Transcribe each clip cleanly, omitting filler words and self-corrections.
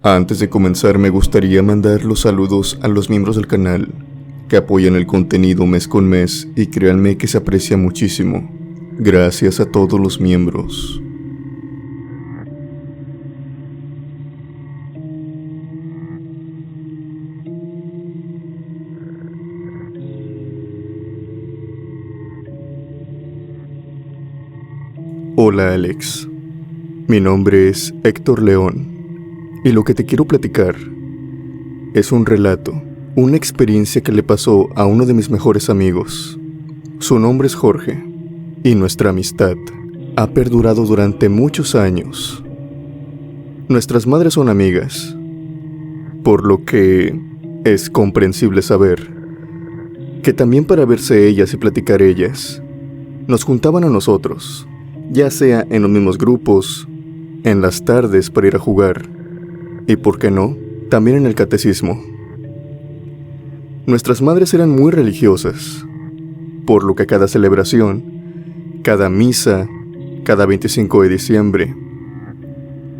Antes de comenzar, me gustaría mandar los saludos a los miembros del canal que apoyan el contenido mes con mes, y créanme que se aprecia muchísimo. Gracias a todos los miembros. Hola Alex, mi nombre es Héctor León y lo que te quiero platicar es un relato, una experiencia que le pasó a uno de mis mejores amigos. Su nombre es Jorge y nuestra amistad ha perdurado durante muchos años. Nuestras madres son amigas, por lo que es comprensible saber que también para verse ellas y platicar ellas, nos juntaban a nosotros, ya sea en los mismos grupos, en las tardes para ir a jugar, y por qué no, también en el catecismo. Nuestras madres eran muy religiosas, por lo que cada celebración, cada misa, cada 25 de diciembre,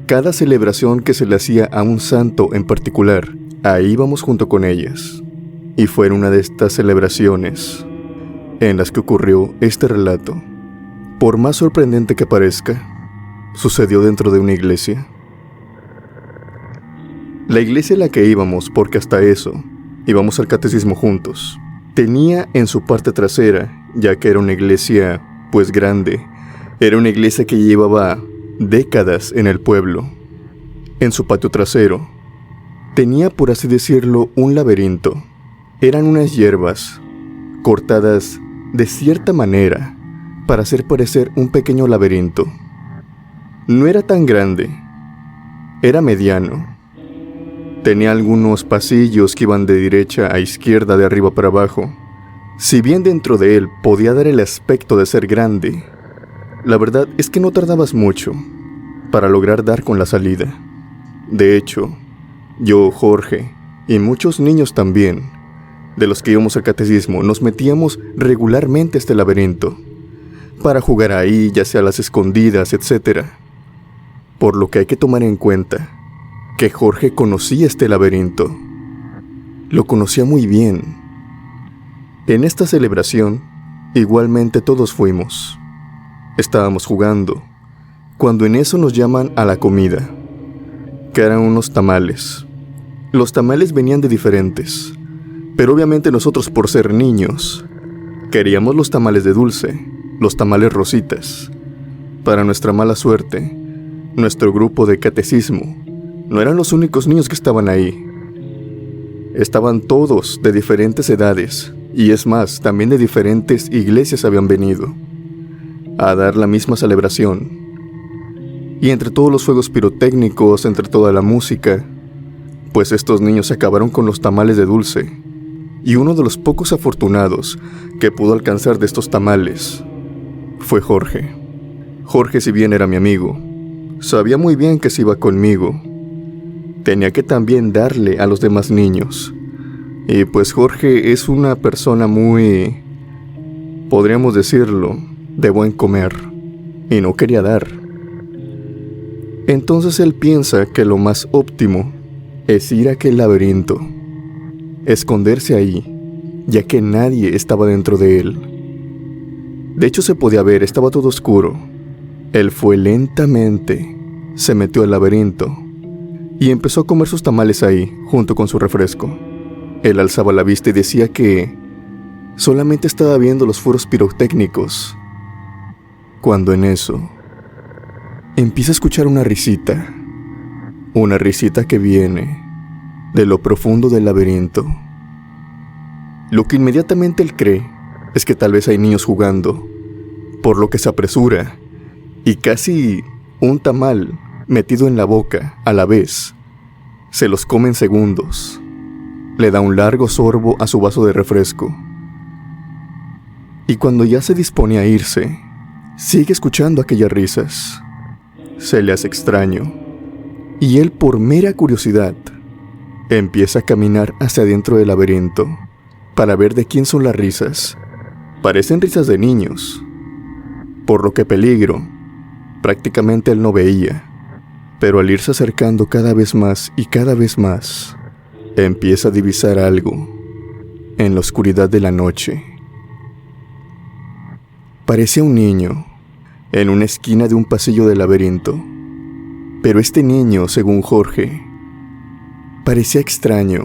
cada celebración que se le hacía a un santo en particular, ahí íbamos junto con ellas. Y fue en una de estas celebraciones en las que ocurrió este relato. Por más sorprendente que parezca, sucedió dentro de una iglesia. La iglesia a la que íbamos, porque hasta eso, íbamos al catecismo juntos, tenía en su parte trasera, ya que era una iglesia, pues grande, era una iglesia que llevaba décadas en el pueblo. En su patio trasero, tenía, por así decirlo, un laberinto. Eran unas hierbas, cortadas de cierta manera, para hacer parecer un pequeño laberinto. No era tan grande, era mediano. Tenía algunos pasillos que iban de derecha a izquierda, de arriba para abajo. Si bien dentro de él podía dar el aspecto de ser grande, la verdad es que no tardabas mucho para lograr dar con la salida. De hecho, yo, Jorge, y muchos niños también, de los que íbamos al catecismo, nos metíamos regularmente a este laberinto, para jugar ahí, ya sea a las escondidas, etc. Por lo que hay que tomar en cuenta que Jorge conocía este laberinto. Lo conocía muy bien. En esta celebración, igualmente todos fuimos. Estábamos jugando, cuando en eso nos llaman a la comida, que eran unos tamales. Los tamales venían de diferentes, pero obviamente nosotros, por ser niños, queríamos los tamales de dulce, los tamales rositas. Para nuestra mala suerte, nuestro grupo de catecismo no eran los únicos niños que estaban ahí. Estaban todos de diferentes edades, y es más, también de diferentes iglesias habían venido a dar la misma celebración. Y entre todos los fuegos pirotécnicos, entre toda la música, pues estos niños se acabaron con los tamales de dulce, y uno de los pocos afortunados que pudo alcanzar de estos tamales fue Jorge. Jorge, si bien era mi amigo, sabía muy bien que si iba conmigo, tenía que también darle a los demás niños. Y pues Jorge es una persona muy, podríamos decirlo, de buen comer, y no quería dar. Entonces él piensa que lo más óptimo es ir a aquel laberinto, esconderse ahí, ya que nadie estaba dentro de él. De hecho se podía ver, estaba todo oscuro. Él fue lentamente, se metió al laberinto y empezó a comer sus tamales ahí, junto con su refresco. Él alzaba la vista y decía que solamente estaba viendo los fuegos pirotécnicos, cuando en eso empieza a escuchar una risita que viene de lo profundo del laberinto. Lo que inmediatamente él cree es que tal vez hay niños jugando, por lo que se apresura y casi un tamal metido en la boca a la vez se los come en segundos. Le da un largo sorbo a su vaso de refresco, y cuando ya se dispone a irse, sigue escuchando aquellas risas. Se le hace extraño, y él, por mera curiosidad, empieza a caminar hacia adentro del laberinto para ver de quién son las risas. Parecen risas de niños, por lo que peligro prácticamente él no veía. Pero al irse acercando cada vez más y cada vez más, empieza a divisar algo en la oscuridad de la noche. Parecía un niño en una esquina de un pasillo del laberinto. Pero este niño, según Jorge, parecía extraño.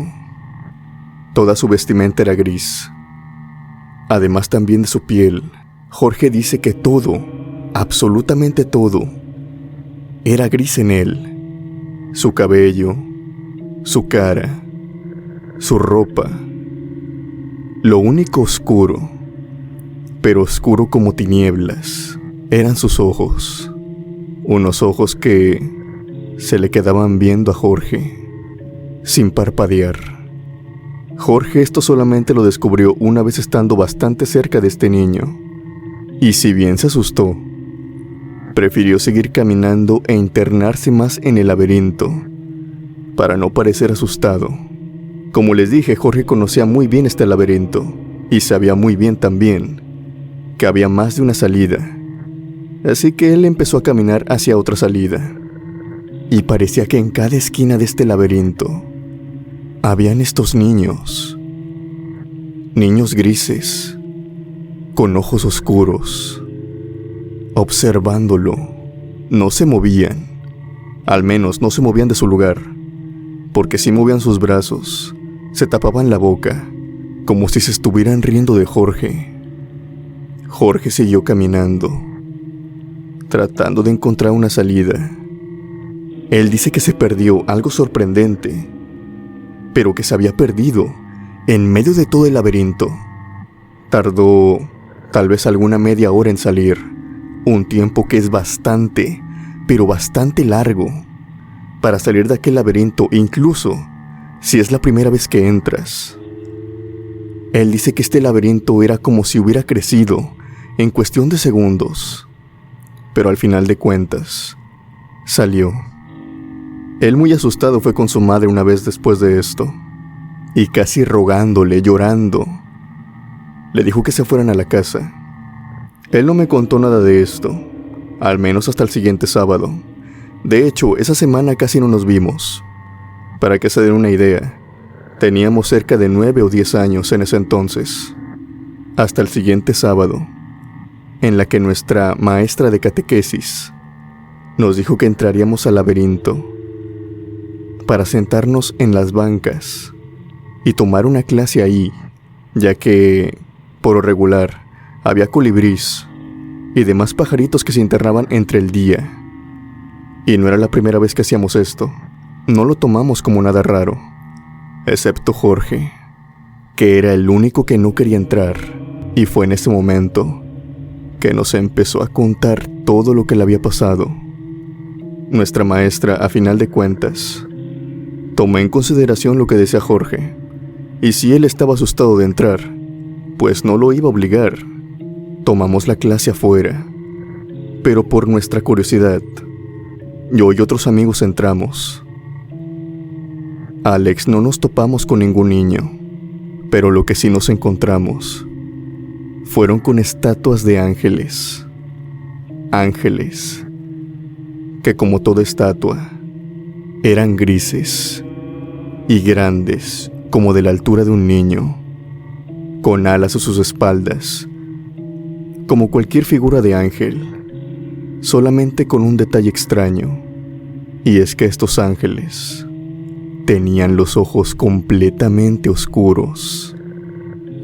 Toda su vestimenta era gris. Además también de su piel, Jorge dice que todo, absolutamente todo, era gris en él. Su cabello, su cara, su ropa. Lo único oscuro, pero oscuro como tinieblas, eran sus ojos. Unos ojos que se le quedaban viendo a Jorge, sin parpadear. Jorge esto solamente lo descubrió una vez estando bastante cerca de este niño. Y si bien se asustó, prefirió seguir caminando e internarse más en el laberinto, para no parecer asustado. Como les dije, Jorge conocía muy bien este laberinto, y sabía muy bien también que había más de una salida. Así que él empezó a caminar hacia otra salida. Y parecía que en cada esquina de este laberinto habían estos niños. Niños grises, con ojos oscuros, observándolo. No se movían, al menos no se movían de su lugar, porque sí movían sus brazos, se tapaban la boca, como si se estuvieran riendo de Jorge. Jorge siguió caminando, tratando de encontrar una salida. Él dice que se perdió, algo sorprendente, pero que se había perdido en medio de todo el laberinto. Tardó tal vez alguna media hora en salir, un tiempo que es bastante, pero bastante largo, para salir de aquel laberinto, incluso si es la primera vez que entras. Él dice que este laberinto era como si hubiera crecido en cuestión de segundos, pero al final de cuentas, salió. Él muy asustado fue con su madre una vez después de esto, y casi rogándole, llorando, le dijo que se fueran a la casa. Él no me contó nada de esto, al menos hasta el siguiente sábado. De hecho, esa semana casi no nos vimos. Para que se den una idea, teníamos cerca de 9 o 10 años en ese entonces. Hasta el siguiente sábado, en la que nuestra maestra de catequesis nos dijo que entraríamos al laberinto para sentarnos en las bancas y tomar una clase ahí, ya que, por lo regular, había colibrís y demás pajaritos que se internaban entre el día. Y no era la primera vez que hacíamos esto. No lo tomamos como nada raro, excepto Jorge, que era el único que no quería entrar, y fue en ese momento que nos empezó a contar todo lo que le había pasado. Nuestra maestra, a final de cuentas, tomó en consideración lo que decía Jorge, y si él estaba asustado de entrar, pues no lo iba a obligar. Tomamos la clase afuera, pero por nuestra curiosidad, yo y otros amigos entramos. Alex, no nos topamos con ningún niño, pero lo que sí nos encontramos fueron con estatuas de ángeles. Ángeles que, como toda estatua, eran grises y grandes, como de la altura de un niño, con alas a sus espaldas, como cualquier figura de ángel, solamente con un detalle extraño, y es que estos ángeles tenían los ojos completamente oscuros.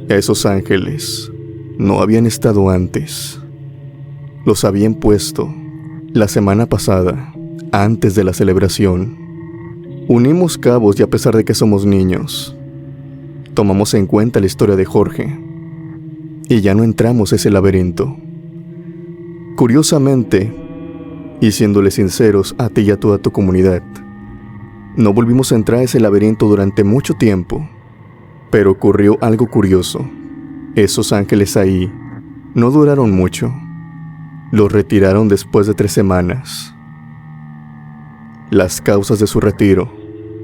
Esos ángeles no habían estado antes. Los habían puesto la semana pasada, antes de la celebración. Unimos cabos y a pesar de que somos niños, tomamos en cuenta la historia de Jorge y ya no entramos a ese laberinto. Curiosamente, y siéndole sinceros a ti y a toda tu comunidad, no volvimos a entrar a ese laberinto durante mucho tiempo, pero ocurrió algo curioso. Esos ángeles ahí no duraron mucho. Los retiraron después de 3 semanas. Las causas de su retiro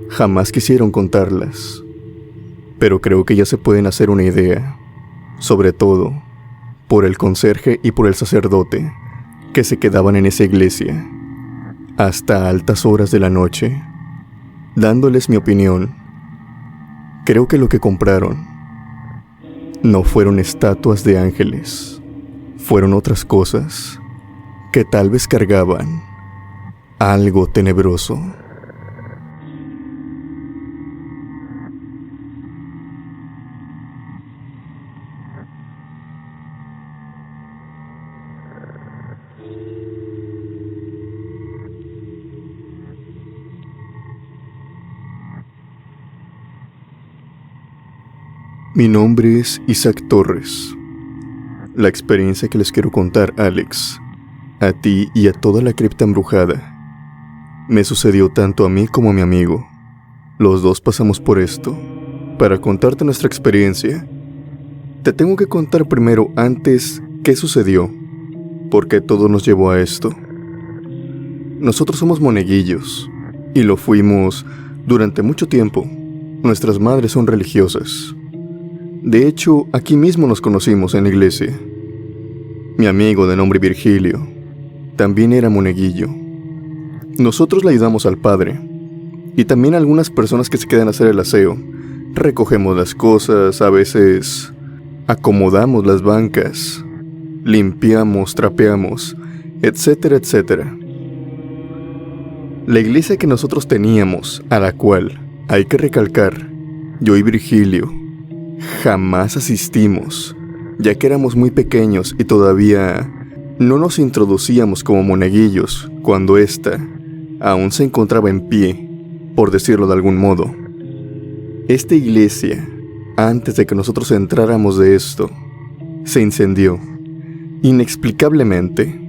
jamás quisieron contarlas, pero creo que ya se pueden hacer una idea, sobre todo por el conserje y por el sacerdote que se quedaban en esa iglesia. hasta altas horas de la noche, dándoles mi opinión. Creo que lo que compraron no fueron estatuas de ángeles, fueron otras cosas que tal vez cargaban algo tenebroso. Mi nombre es Isaac Torres. La experiencia que les quiero contar, Alex, a ti y a toda la cripta embrujada, me sucedió tanto a mí como a mi amigo. Los dos pasamos por esto. Para contarte nuestra experiencia, te tengo que contar primero antes qué sucedió, por qué todo nos llevó a esto. Nosotros somos monaguillos, y lo fuimos durante mucho tiempo. Nuestras madres son religiosas. De hecho, aquí mismo nos conocimos en la iglesia. Mi amigo de nombre Virgilio también era monaguillo. Nosotros le ayudamos al padre y también a algunas personas que se quedan a hacer el aseo. Recogemos las cosas, a veces acomodamos las bancas, limpiamos, trapeamos, etcétera, etcétera. La iglesia que nosotros teníamos, a la cual, hay que recalcar, yo y Virgilio jamás asistimos, ya que éramos muy pequeños y todavía no nos introducíamos como monaguillos cuando ésta aún se encontraba en pie, por decirlo de algún modo. Esta iglesia, antes de que nosotros entráramos de esto, se incendió. Inexplicablemente,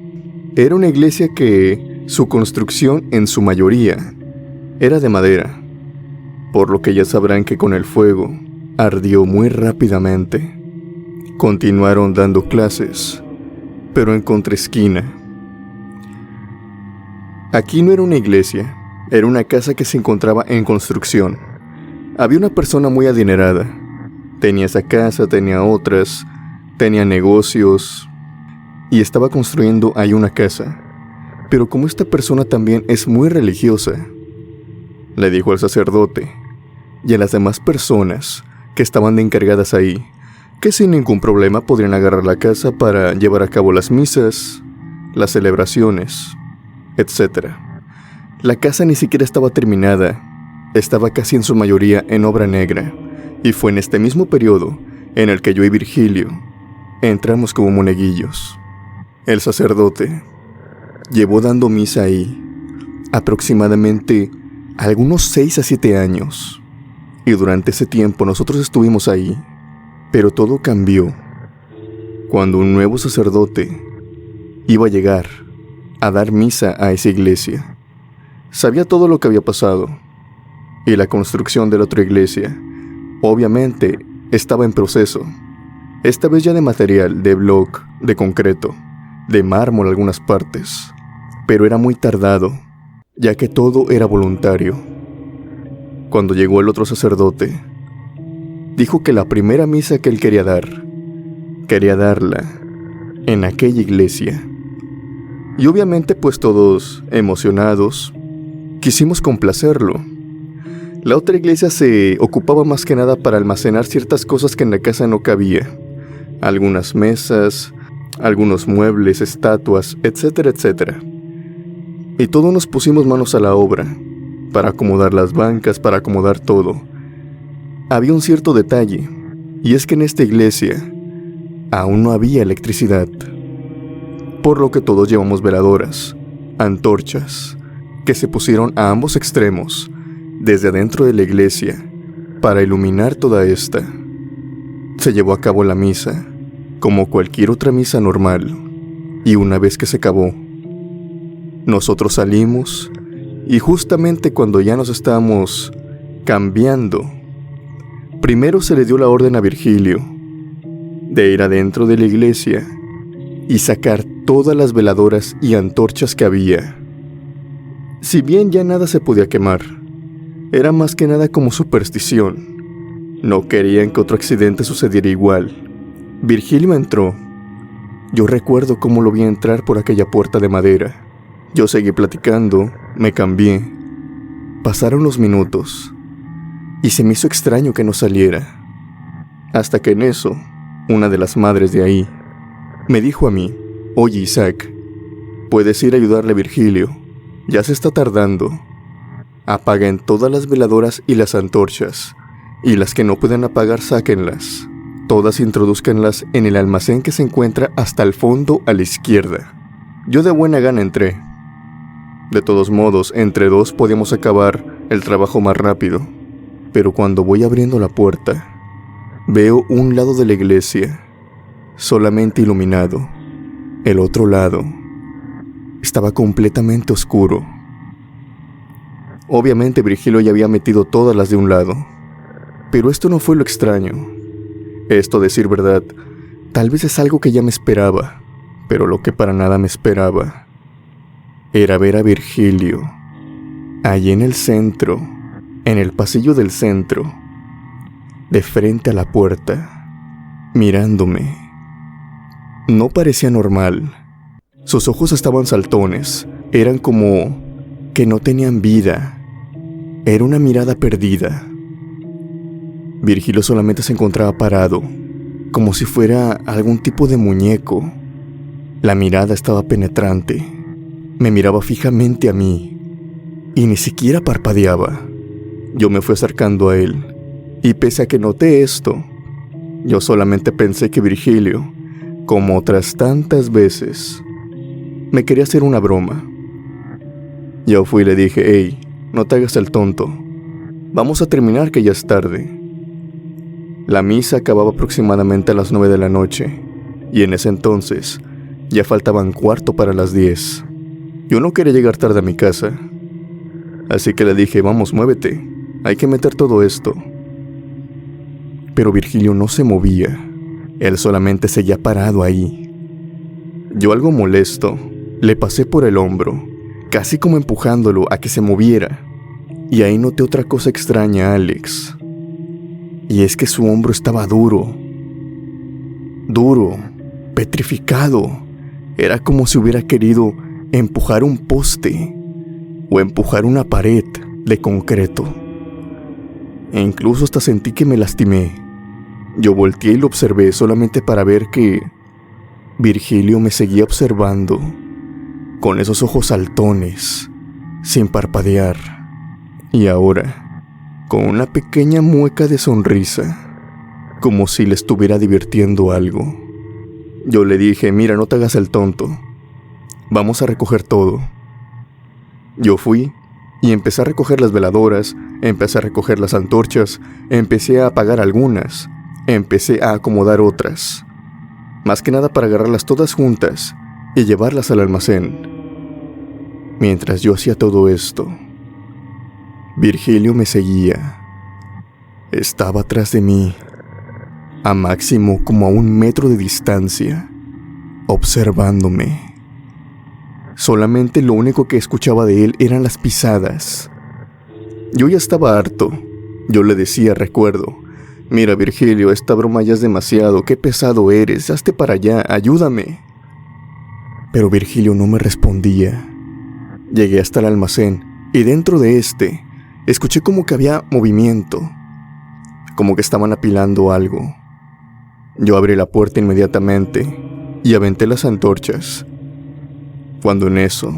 era una iglesia que su construcción en su mayoría era de madera, por lo que ya sabrán que con el fuego ardió muy rápidamente. Continuaron dando clases, pero en contraesquina. Aquí no era una iglesia, era una casa que se encontraba en construcción. Había una persona muy adinerada. Tenía esa casa, tenía otras, tenía negocios y estaba construyendo ahí una casa. Pero como esta persona también es muy religiosa, le dijo al sacerdote y a las demás personas que estaban de encargadas ahí, que sin ningún problema podrían agarrar la casa para llevar a cabo las misas, las celebraciones, etc. La casa ni siquiera estaba terminada, estaba casi en su mayoría en obra negra, y fue en este mismo periodo en el que yo y Virgilio entramos como monaguillos. El sacerdote llevó dando misa ahí aproximadamente algunos 6 a 7 años. Y durante ese tiempo nosotros estuvimos ahí, pero todo cambió cuando un nuevo sacerdote iba a llegar a dar misa a esa iglesia. Sabía todo lo que había pasado, y la construcción de la otra iglesia, obviamente, estaba en proceso. Esta vez ya de material, de bloc, de concreto, de mármol algunas partes, pero era muy tardado, ya que todo era voluntario. Cuando llegó el otro sacerdote, dijo que la primera misa que él quería darla en aquella iglesia. Y obviamente pues todos emocionados, quisimos complacerlo. La otra iglesia se ocupaba más que nada para almacenar ciertas cosas que en la casa no cabía. Algunas mesas, algunos muebles, estatuas, etcétera, etcétera. Y todos nos pusimos manos a la obra, para acomodar las bancas, para acomodar todo. Había un cierto detalle, y es que en esta iglesia aún no había electricidad, por lo que todos llevamos veladoras, antorchas, que se pusieron a ambos extremos, desde adentro de la iglesia, para iluminar toda esta. Se llevó a cabo la misa, como cualquier otra misa normal, y una vez que se acabó, nosotros salimos. Y justamente cuando ya nos estábamos cambiando, primero se le dio la orden a Virgilio de ir adentro de la iglesia y sacar todas las veladoras y antorchas que había. Si bien ya nada se podía quemar, era más que nada como superstición. No querían que otro accidente sucediera igual. Virgilio entró. Yo recuerdo cómo lo vi entrar por aquella puerta de madera. Yo seguí platicando, me cambié. Pasaron los minutos y se me hizo extraño que no saliera. Hasta que en eso, una de las madres de ahí me dijo a mí: oye Isaac, puedes ir a ayudarle a Virgilio, ya se está tardando. Apaguen todas las veladoras y las antorchas, y las que no puedan apagar sáquenlas. Todas introduzcanlas en el almacén que se encuentra hasta el fondo a la izquierda. Yo de buena gana entré. De todos modos, entre dos podíamos acabar el trabajo más rápido. Pero cuando voy abriendo la puerta, veo un lado de la iglesia solamente iluminado. El otro lado estaba completamente oscuro. Obviamente Virgilio ya había metido todas las de un lado. Pero esto no fue lo extraño. Esto, a decir verdad, tal vez es algo que ya me esperaba, pero lo que para nada me esperaba era ver a Virgilio allí en el centro, en el pasillo del centro, de frente a la puerta, mirándome. No parecía normal. Sus ojos estaban saltones, eran como que no tenían vida. Era una mirada perdida. Virgilio solamente se encontraba parado, como si fuera algún tipo de muñeco. La mirada estaba penetrante. Me miraba fijamente a mí y ni siquiera parpadeaba. Yo me fui acercando a él y pese a que noté esto, yo solamente pensé que Virgilio, como otras tantas veces, me quería hacer una broma. Yo fui y le dije: hey, no te hagas el tonto. Vamos a terminar que ya es tarde. La misa acababa aproximadamente a las 9 de la noche, y en ese entonces ya faltaban cuarto para las 10. Yo no quería llegar tarde a mi casa, así que le dije: vamos, muévete, hay que meter todo esto. Pero Virgilio no se movía, él solamente seguía parado ahí. Yo, algo molesto, le pasé por el hombro, casi como empujándolo a que se moviera, y ahí noté otra cosa extraña, Alex. Y es que su hombro estaba duro, petrificado. Era como si hubiera querido empujar un poste o empujar una pared de concreto. E incluso hasta sentí que me lastimé. Yo volteé y lo observé solamente para ver que Virgilio me seguía observando con esos ojos saltones, sin parpadear. Y ahora, con una pequeña mueca de sonrisa, como si le estuviera divirtiendo algo. Yo le dije: mira, no te hagas el tonto, vamos a recoger todo. Yo fui y empecé a recoger las veladoras, empecé a recoger las antorchas, empecé a apagar algunas, empecé a acomodar otras, más que nada para agarrarlas todas juntas y llevarlas al almacén. Mientras yo hacía todo esto, Virgilio me seguía. Estaba atrás de mí, a máximo como a 1 metro de distancia, observándome. Solamente lo único que escuchaba de él eran las pisadas. Yo ya estaba harto. Yo le decía, recuerdo: mira Virgilio, esta broma ya es demasiado, qué pesado eres, hazte para allá, ayúdame. Pero Virgilio no me respondía. Llegué hasta el almacén y dentro de este escuché como que había movimiento, como que estaban apilando algo. Yo abrí la puerta inmediatamente y aventé las antorchas. Cuando en eso,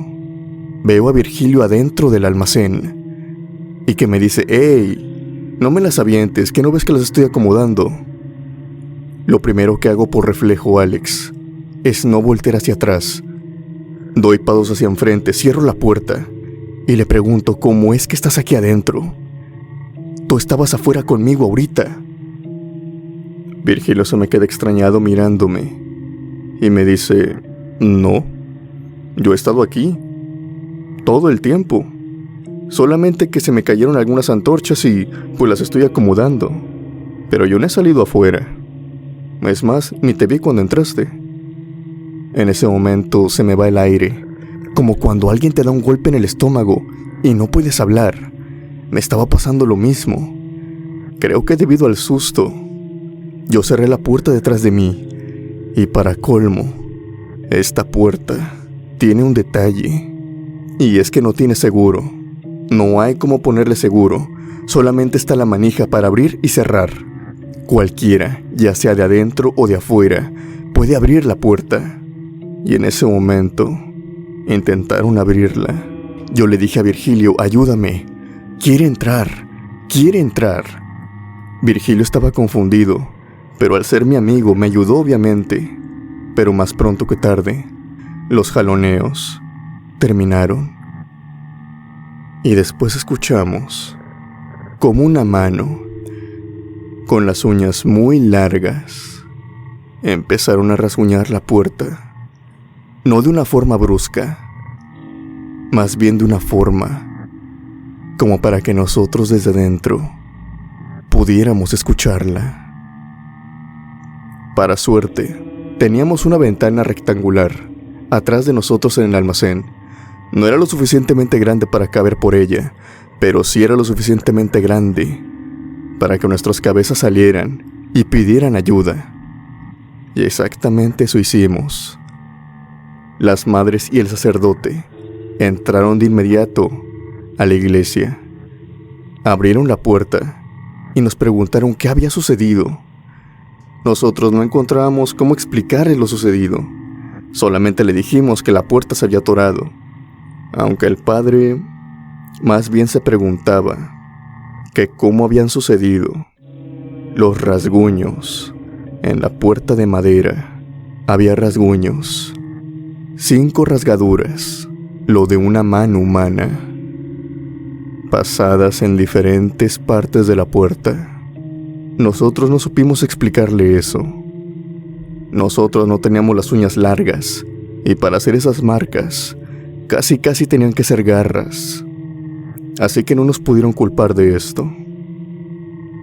veo a Virgilio adentro del almacén y que me dice: ¡Ey! No me las avientes, que no ves que las estoy acomodando. Lo primero que hago por reflejo, Alex, es no voltear hacia atrás. Doy pasos hacia enfrente, cierro la puerta y le pregunto: ¿cómo es que estás aquí adentro? Tú estabas afuera conmigo ahorita. Virgilio se me queda extrañado mirándome y me dice: no, yo he estado aquí todo el tiempo, solamente que se me cayeron algunas antorchas y pues las estoy acomodando, pero yo no he salido afuera. Es más, ni te vi cuando entraste. En ese momento se me va el aire, como cuando alguien te da un golpe en el estómago y no puedes hablar. Me estaba pasando lo mismo. Creo que debido al susto, yo cerré la puerta detrás de mí y, para colmo, esta puerta tiene un detalle. Y es que no tiene seguro. No hay cómo ponerle seguro. Solamente está la manija para abrir y cerrar. Cualquiera, ya sea de adentro o de afuera, puede abrir la puerta. Y en ese momento, intentaron abrirla. Yo le dije a Virgilio, ayúdame. Quiere entrar. Virgilio estaba confundido, pero al ser mi amigo me ayudó obviamente. Pero más pronto que tarde, los jaloneos terminaron. Y después escuchamos como una mano, con las uñas muy largas, empezaron a rasguñar la puerta. No de una forma brusca, más bien de una forma como para que nosotros desde dentro pudiéramos escucharla. Para suerte, teníamos una ventana rectangular atrás de nosotros en el almacén. No era lo suficientemente grande para caber por ella, pero sí era lo suficientemente grande para que nuestras cabezas salieran y pidieran ayuda. Y exactamente eso hicimos. Las madres y el sacerdote entraron de inmediato a la iglesia. Abrieron la puerta y nos preguntaron qué había sucedido. Nosotros no encontrábamos cómo explicarles lo sucedido. Solamente le dijimos que la puerta se había atorado, aunque el padre más bien se preguntaba que cómo habían sucedido los rasguños. En la puerta de madera había rasguños, 5 rasgaduras, lo de una mano humana, pasadas en diferentes partes de la puerta. Nosotros no supimos explicarle eso. Nosotros no teníamos las uñas largas, y para hacer esas marcas, casi tenían que ser garras. Así que no nos pudieron culpar de esto.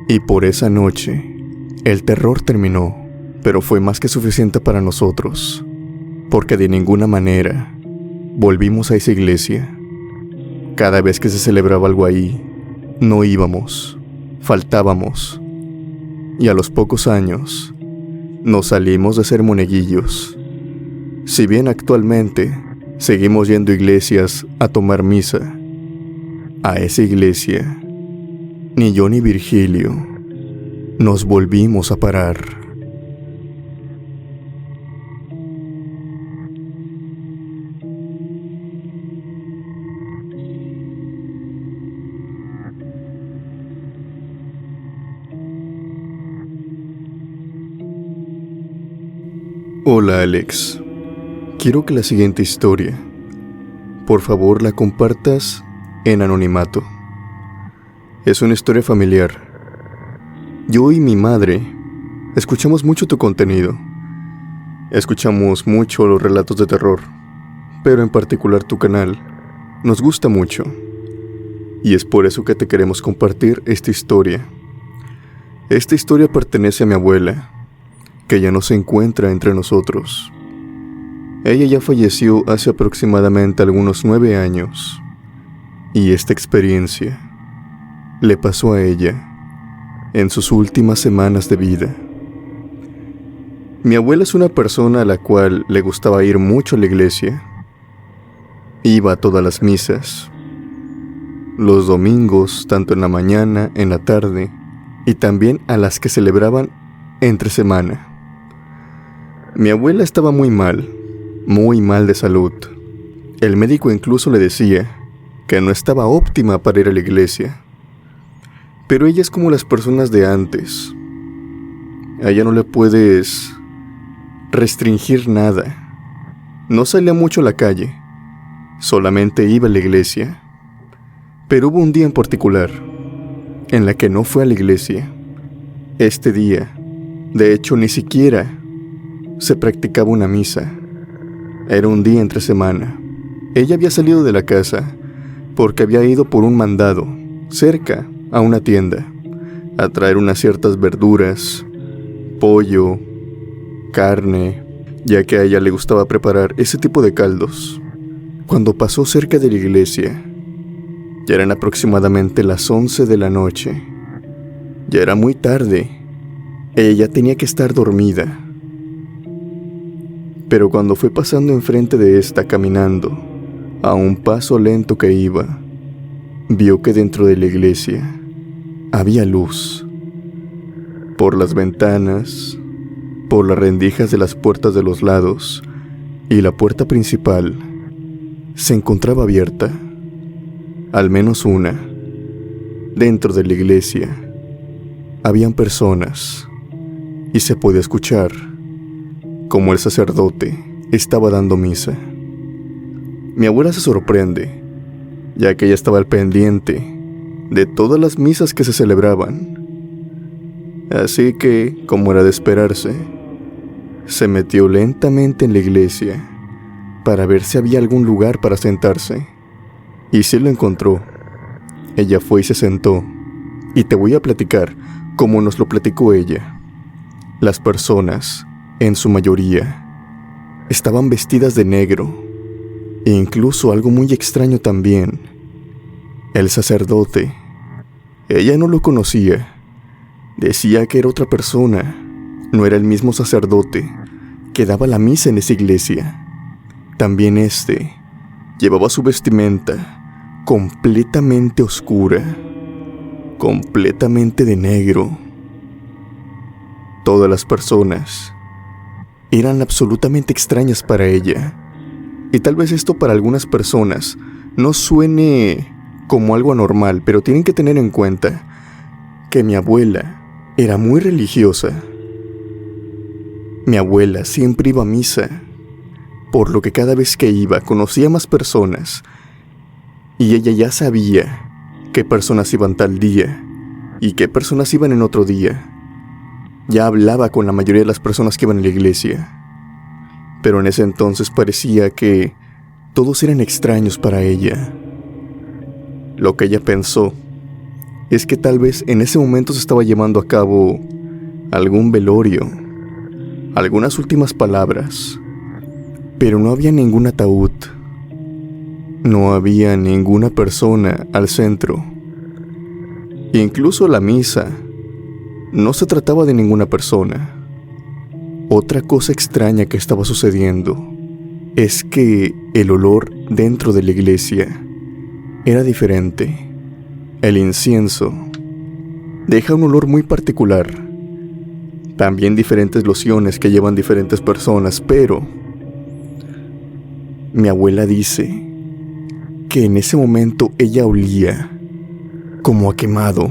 Y por esa noche, el terror terminó, pero fue más que suficiente para nosotros, porque de ninguna manera volvimos a esa iglesia. Cada vez que se celebraba algo ahí, no íbamos, faltábamos. Y a los pocos años, nos salimos de ser monaguillos. Si bien actualmente seguimos yendo a iglesias a tomar misa, a esa iglesia, ni yo ni Virgilio nos volvimos a parar. Hola Alex, quiero que la siguiente historia, por favor la compartas en anonimato. Es una historia familiar. Yo y mi madre escuchamos mucho tu contenido. Escuchamos mucho los relatos de terror, pero en particular tu canal nos gusta mucho. Y es por eso que te queremos compartir esta historia. Esta historia pertenece a mi abuela, que ya no se encuentra entre nosotros. Ella ya falleció hace aproximadamente algunos 9 años, y esta experiencia le pasó a ella en sus últimas semanas de vida. Mi abuela es una persona a la cual le gustaba ir mucho a la iglesia. Iba a todas las misas, los domingos, tanto en la mañana, en la tarde, y también a las que celebraban entre semana. Mi abuela estaba muy mal de salud. El médico incluso le decía que no estaba óptima para ir a la iglesia. Pero ella es como las personas de antes. A ella no le puedes restringir nada. No salía mucho a la calle, solamente iba a la iglesia. Pero hubo un día en particular en la que no fue a la iglesia. Este día, de hecho, ni siquiera se practicaba una misa. Era un día entre semana. Ella había salido de la casa porque había ido por un mandado cerca a una tienda a traer unas ciertas verduras, pollo, carne, ya que a ella le gustaba preparar ese tipo de caldos. Cuando pasó cerca de la iglesia, ya eran aproximadamente las 11 de la noche. Ya era muy tarde. Ella ya tenía que estar dormida. Pero cuando fue pasando enfrente de esta caminando, A un paso lento que iba, vio que dentro de la iglesia había luz. Por las ventanas, por las rendijas de las puertas de los lados y la puerta principal se encontraba abierta, al menos una. Dentro de la iglesia habían personas y se podía escuchar como el sacerdote estaba dando misa. Mi abuela se sorprende, ya que ella estaba al pendiente de todas las misas que se celebraban. Así que, como era de esperarse, se metió lentamente en la iglesia para ver si había algún lugar para sentarse. Y sí lo encontró. Ella fue y se sentó. Y te voy a platicar como nos lo platicó ella. Las personas, en su mayoría, estaban vestidas de negro. E incluso algo muy extraño también. El sacerdote. Ella no lo conocía. Decía que era otra persona. No era el mismo sacerdote que daba la misa en esa iglesia. También llevaba su vestimenta completamente oscura, completamente de negro. Todas las personas eran absolutamente extrañas para ella. Y tal vez esto para algunas personas no suene como algo anormal, pero tienen que tener en cuenta que mi abuela era muy religiosa. Mi abuela siempre iba a misa, por lo que cada vez que iba conocía más personas y ella ya sabía qué personas iban tal día y qué personas iban en otro día. Ya hablaba con la mayoría de las personas que iban a la iglesia. Pero en ese entonces parecía que todos eran extraños para ella. Lo que ella pensó es que tal vez en ese momento se estaba llevando a cabo algún velorio, algunas últimas palabras, pero no había ningún ataúd, no había ninguna persona al centro. Incluso la misa no se trataba de ninguna persona. Otra cosa extraña que estaba sucediendo es que el olor dentro de la iglesia era diferente. El incienso deja un olor muy particular. También diferentes lociones que llevan diferentes personas, pero mi abuela dice que en ese momento ella olía como a quemado,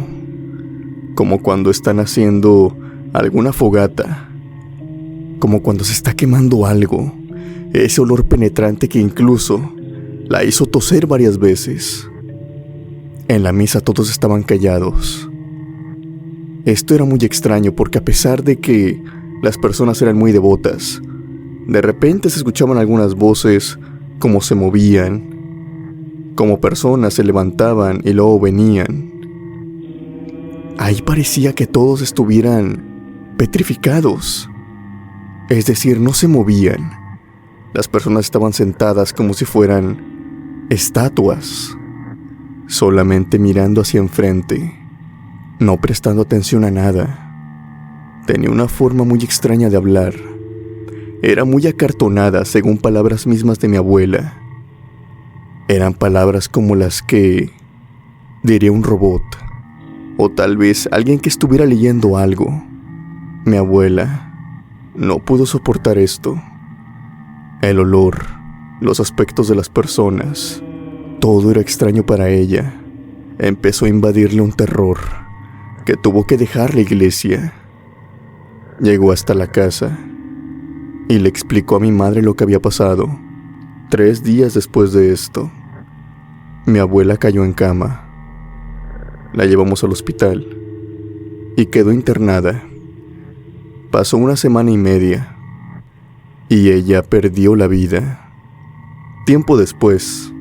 como cuando están haciendo alguna fogata, como cuando se está quemando algo, ese olor penetrante que incluso la hizo toser varias veces. En la misa todos estaban callados. Esto era muy extraño porque a pesar de que las personas eran muy devotas, de repente se escuchaban algunas voces como se movían, como personas se levantaban y luego venían. Ahí parecía que todos estuvieran petrificados. Es decir, no se movían. Las personas estaban sentadas como si fueran estatuas, solamente mirando hacia enfrente, no prestando atención a nada. Tenía una forma muy extraña de hablar. Era muy acartonada, según palabras mismas de mi abuela. Eran palabras como las que diría un robot, o tal vez alguien que estuviera leyendo algo. Mi abuela no pudo soportar esto. El olor, los aspectos de las personas, todo era extraño para ella. Empezó a invadirle un terror que tuvo que dejar la iglesia. Llegó hasta la casa y le explicó a mi madre lo que había pasado. 3 días después de esto, mi abuela cayó en cama. La llevamos al hospital y quedó internada. Pasó 1 semana y media y ella perdió la vida. Tiempo después,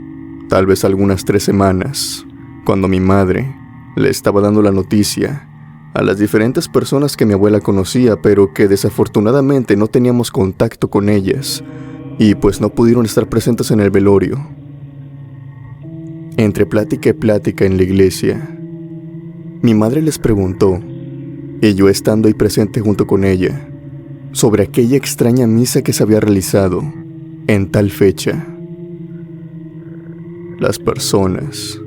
tal vez algunas 3 semanas, cuando mi madre le estaba dando la noticia a las diferentes personas que mi abuela conocía, pero que desafortunadamente no teníamos contacto con ellas, y pues no pudieron estar presentes en el velorio. Entre plática y plática en la iglesia, mi madre les preguntó, y yo estando ahí presente junto con ella, sobre aquella extraña misa que se había realizado en tal fecha. las personas,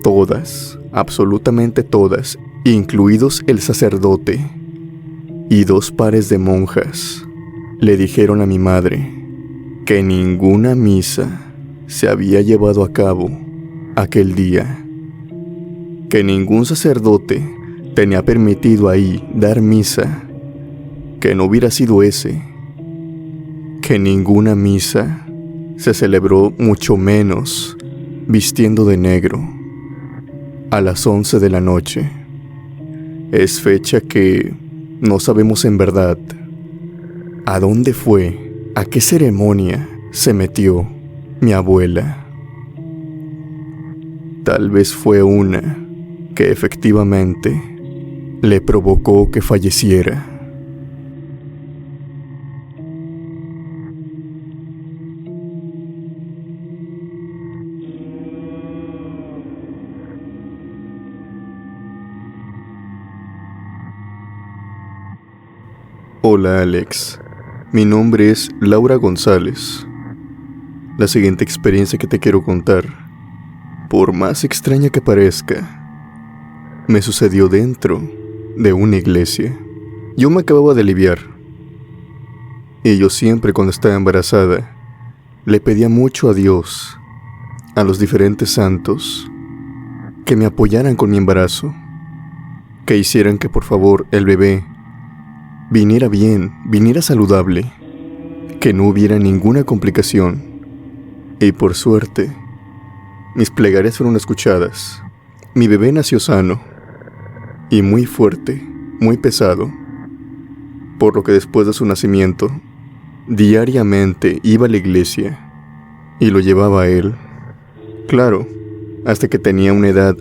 todas, absolutamente todas, incluidos el sacerdote y 2 pares de monjas, le dijeron a mi madre que ninguna misa se había llevado a cabo aquel día, que ningún sacerdote tenía permitido ahí dar misa, que no hubiera sido ese, que ninguna misa se celebró, mucho menos vistiendo de negro, a las 11 de la noche. Es fecha que no sabemos en verdad a dónde fue, a qué ceremonia se metió mi abuela. Tal vez fue una que efectivamente le provocó que falleciera. Hola Alex, mi nombre es Laura González. La siguiente experiencia que te quiero contar, por más extraña que parezca, me sucedió dentro de una iglesia. Yo me acababa de aliviar, y yo siempre cuando estaba embarazada le pedía mucho a Dios, a los diferentes santos, que me apoyaran con mi embarazo, que hicieran que por favor el bebé viniera bien, viniera saludable, que no hubiera ninguna complicación. Y por suerte, mis plegarias fueron escuchadas. Mi bebé nació sano y muy fuerte, muy pesado, por lo que después de su nacimiento, diariamente iba a la iglesia y lo llevaba a él. Claro, hasta que tenía una edad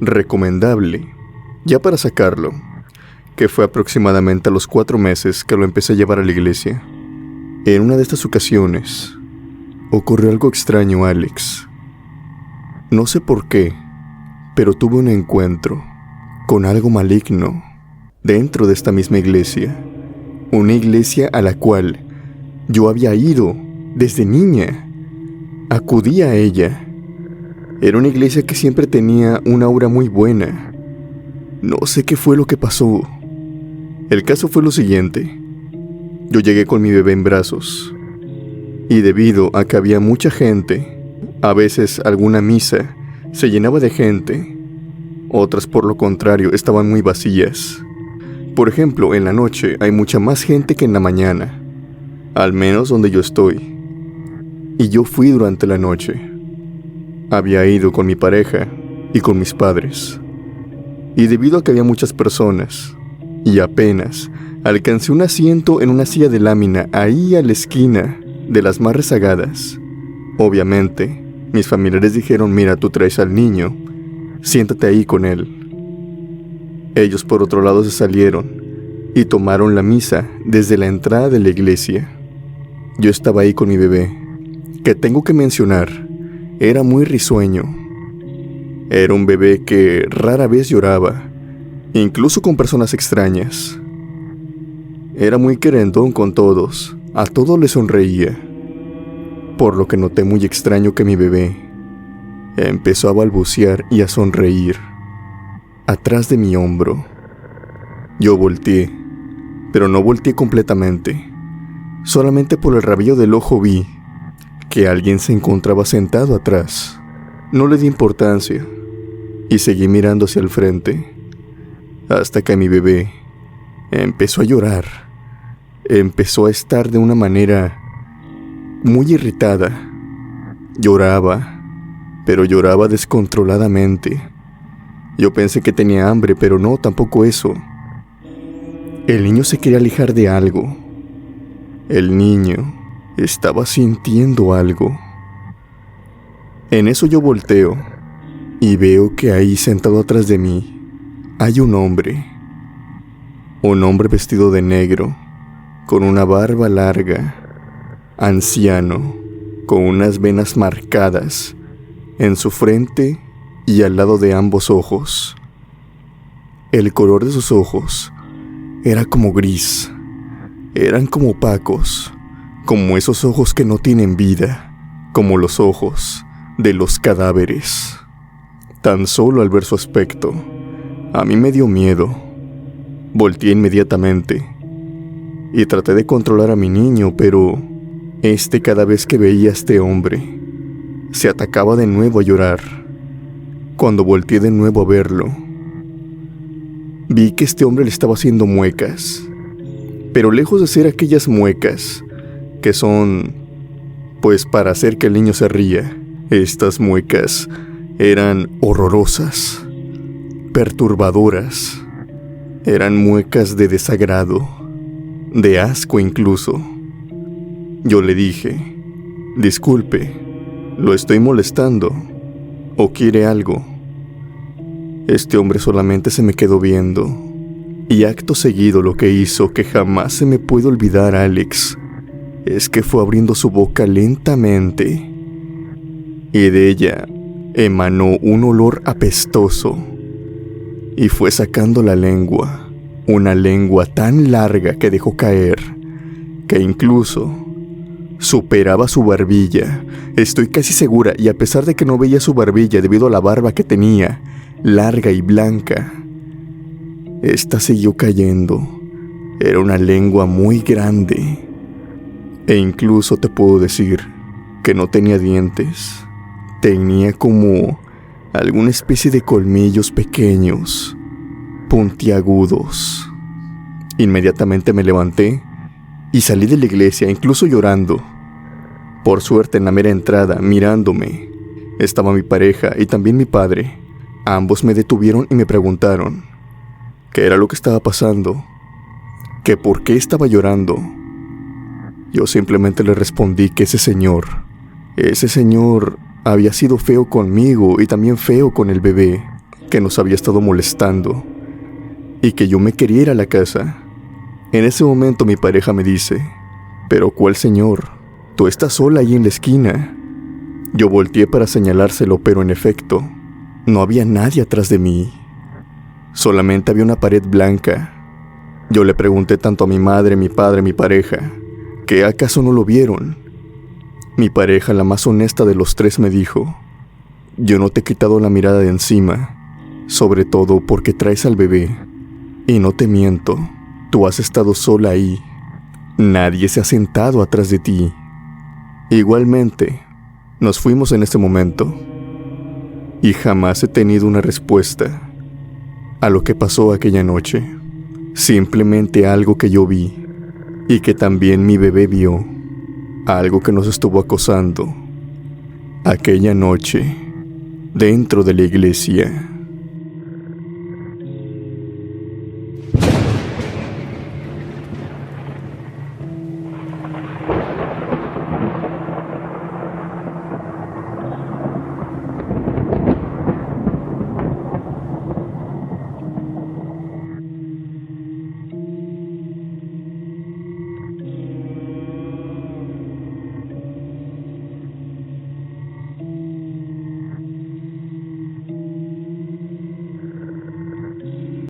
recomendable ya para sacarlo, que fue aproximadamente a los 4 meses que lo empecé a llevar a la iglesia. En una de estas ocasiones, ocurrió algo extraño, Alex. No sé por qué, pero tuve un encuentro con algo maligno dentro de esta misma iglesia. Una iglesia a la cual yo había ido desde niña. Acudía a ella. Era una iglesia que siempre tenía una aura muy buena. No sé qué fue lo que pasó. El caso fue lo siguiente. Yo llegué con mi bebé en brazos, y debido a que había mucha gente, a veces alguna misa se llenaba de gente, otras por lo contrario estaban muy vacías. Por ejemplo, en la noche hay mucha más gente que en la mañana, al menos donde yo estoy. Y yo fui durante la noche. Había ido con mi pareja y con mis padres. Y debido a que había muchas personas, y apenas alcancé un asiento en una silla de lámina ahí a la esquina de las más rezagadas. Obviamente, mis familiares dijeron: mira, tú traes al niño, siéntate ahí con él. Ellos por otro lado se salieron y tomaron la misa desde la entrada de la iglesia. Yo estaba ahí con mi bebé, que tengo que mencionar, era muy risueño. Era un bebé que rara vez lloraba, incluso con personas extrañas. Era muy querendón con todos, a todos le sonreía, por lo que noté muy extraño que mi bebé empezó a balbucear y a sonreír atrás de mi hombro. Yo volteé, pero no volteé completamente. Solamente por el rabillo del ojo vi que alguien se encontraba sentado atrás. No le di importancia y seguí mirando hacia el frente, hasta que mi bebé empezó a llorar. Empezó a estar de una manera muy irritada. Lloraba, pero lloraba descontroladamente. Yo pensé que tenía hambre, pero no, tampoco eso. El niño se quería alejar de algo. El niño estaba sintiendo algo. En eso yo volteo y veo que ahí sentado atrás de mí hay un hombre vestido de negro, con una barba larga, anciano, con unas venas marcadas en su frente y al lado de ambos ojos. El color de sus ojos era como gris, eran como opacos, como esos ojos que no tienen vida, como los ojos de los cadáveres. Tan solo al ver su aspecto, a mí me dio miedo. Volteé inmediatamente y traté de controlar a mi niño, pero cada vez que veía a este hombre, se atacaba de nuevo a llorar. Cuando volteé de nuevo a verlo, vi que este hombre le estaba haciendo muecas, pero lejos de ser aquellas muecas que son, pues, para hacer que el niño se ría, estas muecas eran horrorosas, perturbadoras. Eran muecas de desagrado, de asco incluso. Yo le dije: disculpe, ¿lo estoy molestando? ¿O quiere algo? Este hombre solamente se me quedó viendo, y acto seguido lo que hizo, que jamás se me puede olvidar, Alex, es que fue abriendo su boca lentamente, y de ella emanó un olor apestoso, y fue sacando la lengua, una lengua tan larga que dejó caer, que incluso superaba su barbilla. Estoy casi segura, y a pesar de que no veía su barbilla debido a la barba que tenía, larga y blanca, esta siguió cayendo. Era una lengua muy grande, e incluso te puedo decir que no tenía dientes. Tenía como alguna especie de colmillos pequeños, puntiagudos. Inmediatamente me levanté y salí de la iglesia, incluso llorando. Por suerte, en la mera entrada, mirándome, estaba mi pareja y también mi padre. Ambos me detuvieron y me preguntaron qué era lo que estaba pasando, que por qué estaba llorando. Yo simplemente le respondí que ese señor había sido feo conmigo y también feo con el bebé, que nos había estado molestando, y que yo me quería ir a la casa. En ese momento mi pareja me dice: ¿pero cuál señor? Tú estás sola ahí en la esquina. Yo volteé para señalárselo, pero en efecto, no había nadie atrás de mí. Solamente había una pared blanca. Yo le pregunté tanto a mi madre, mi padre, mi pareja, ¿que acaso no lo vieron? Mi pareja, la más honesta de los tres, me dijo: yo no te he quitado la mirada de encima, sobre todo porque traes al bebé. Y no te miento, tú has estado sola ahí. Nadie se ha sentado atrás de ti. Igualmente, nos fuimos en ese momento, y jamás he tenido una respuesta a lo que pasó aquella noche. Simplemente algo que yo vi, y que también mi bebé vio. Algo que nos estuvo acosando aquella noche dentro de la iglesia.